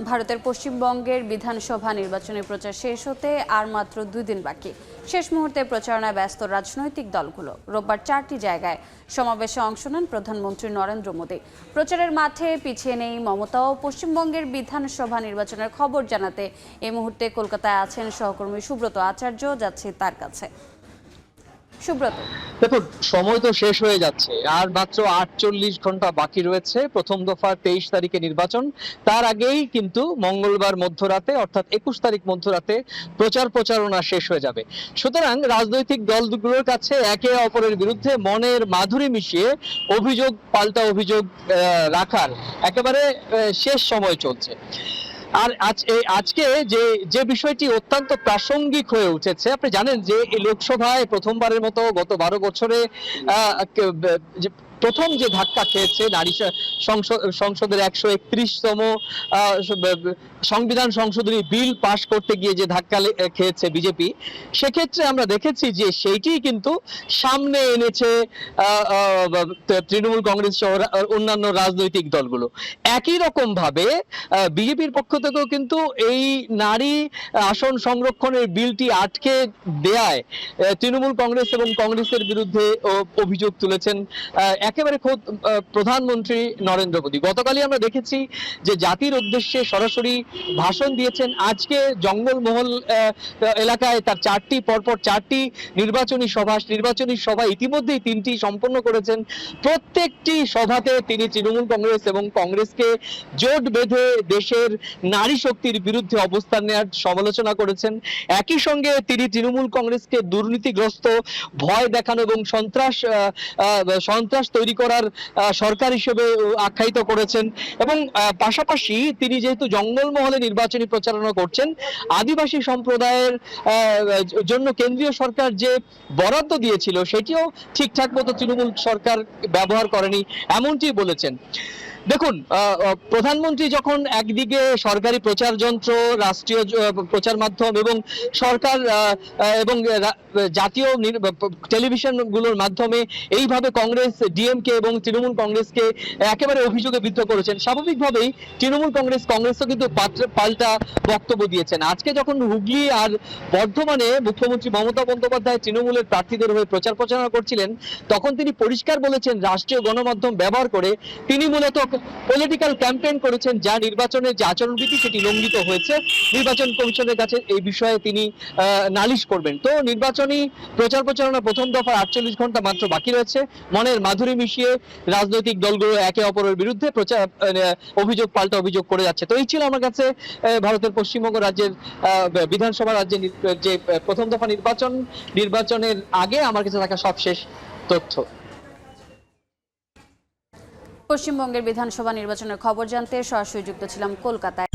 ভারতের পশ্চিমবঙ্গের বিধানসভা নির্বাচনের প্রচার শেষ হতে আর মাত্র 2 দিন বাকি। শেষ মুহূর্তে প্রচারণায় ব্যস্ত রাজনৈতিক দলগুলো। রোববার 4টি জায়গায় সমাবেশে অংশ নেন প্রধানমন্ত্রী নরেন্দ্র মোদী। প্রচারের মাঠে পিছিয়ে নেই মমতাও। পশ্চিমবঙ্গের বিধানসভা নির্বাচনের খবর জানাতে এই মুহূর্তে কলকাতায় আছেন সহকর্মী সুব্রত আচার্য। যাচ্ছি তার কাছে। সুব্রত, দেখুন, সময় তো শেষ হয়ে যাচ্ছে, আর মাত্র 48 ঘন্টা বাকি রয়েছে প্রথম দফা 23 তারিখে নির্বাচন। তার আগেই কিন্তু মঙ্গলবার মধ্যরাতে অর্থাৎ 21 তারিখ মধ্যরাতে প্রচারণা শেষ হয়ে যাবে। সুতরাং রাজনৈতিক দলগুলোর কাছে একে অপরের বিরুদ্ধে মনের মাধুরী মিশিয়ে অভিযোগ পাল্টা অভিযোগ রাখার একেবারে শেষ সময় চলছে। আর আজকে যে বিষয়টি অত্যন্ত প্রাসঙ্গিক হয়ে উঠেছে, আপনি জানেন যে এই লোকসভায় প্রথমবারের মতো গত 12 বছরে প্রথম যে ধাক্কা খেয়েছে নারী সংসদের 131তম সংবিধান সংশোধনী বিল পাশ করতে গিয়ে যে ধাক্কা খেয়েছে বিজেপি, সেক্ষেত্রে আমরা দেখেছি যে সেইটি কিন্তু সামনে এনেছে তৃণমূল কংগ্রেস সহ অন্যান্য রাজনৈতিক দলগুলো। একই রকম ভাবে বিজেপির পক্ষ থেকেও কিন্তু এই নারী আসন সংরক্ষণের বিলটি আটকে দেয়ায় তৃণমূল কংগ্রেস এবং কংগ্রেসের বিরুদ্ধে অভিযোগ তুলেছেন একেবারে খোদ প্রধানমন্ত্রী নরেন্দ্র মোদী। গতকালই আমরা দেখেছি যে জাতির উদ্দেশ্যে সরাসরি ভাষণ দিয়েছেন। আজকে জঙ্গলমহল এলাকায় তার পরপর চারটি নির্বাচনী সভা ইতিমধ্যেই 3টি সম্পন্ন করেছেন। প্রত্যেকটি সভাতে তিনি তৃণমূল কংগ্রেস এবং কংগ্রেসকে জোট বেঁধে দেশের নারী শক্তির বিরুদ্ধে অবস্থান নেওয়ার সমালোচনা করেছেন। একই সঙ্গে তিনি তৃণমূল কংগ্রেসকে দুর্নীতিগ্রস্ত, ভয় দেখানো এবং সন্ত্রাস তৈরি করার সরকার হিসেবে আখ্যায়িত করেছেন। এবং পাশাপাশি তিনি যেহেতু জঙ্গলমহলে নির্বাচনী প্রচারণা করছেন, আদিবাসী সম্প্রদায়ের জন্য কেন্দ্রীয় সরকার যে বরাদ্দ দিয়েছিল সেটিও ঠিকঠাক মতো তৃণমূল সরকার ব্যবহার করেনি, এমনটি বলেছেন। দেখুন, প্রধানমন্ত্রী যখন একদিকে সরকারি প্রচার যন্ত্র, রাষ্ট্রীয় প্রচার মাধ্যম এবং সরকার এবং জাতীয় টেলিভিশনগুলোর মাধ্যমে এইভাবে কংগ্রেস, ডিএমকে এবং তৃণমূল কংগ্রেসকে একেবারে অভিযোগে বিদ্ধ করেছেন, স্বাভাবিকভাবেই তৃণমূল কংগ্রেসও কিন্তু পাল্টা বক্তব্য দিয়েছেন। আজকে যখন হুগলি আর বর্ধমানে মুখ্যমন্ত্রী মমতা বন্দ্যোপাধ্যায় তৃণমূলের প্রার্থীদের হয়ে প্রচারণা করছিলেন, তখন তিনি পরিষ্কার বলেছেন রাষ্ট্রীয় গণমাধ্যম ব্যবহার করে তিনি মূলত পলিটিক্যাল ক্যাম্পেইন করেছেন, যা নির্বাচনের যে আচরণবিধি সেটি লঙ্ঘিত হয়েছে। নির্বাচন কমিশনের কাছে এই বিষয়ে তিনি নালিশ করবেন। তো নির্বাচনী প্রচারণা প্রথম দফা 48 ঘন্টা মাত্র বাকি রয়েছে। মনের মাধুরী মিশিয়ে রাজনৈতিক দলগুলো একে অপরের বিরুদ্ধে অভিযোগ পাল্টা অভিযোগ করে যাচ্ছে। তো এই ছিল আমার কাছে ভারতের পশ্চিমবঙ্গ রাজ্যের বিধানসভা রাজ্যের যে প্রথম দফা নির্বাচনের আগে আমার কাছে থাকা সবশেষ তথ্য। পশ্চিমবঙ্গের বিধানসভা নির্বাচনের খবর জানতে সরাসরি যুক্ত ছিলাম কলকাতায়।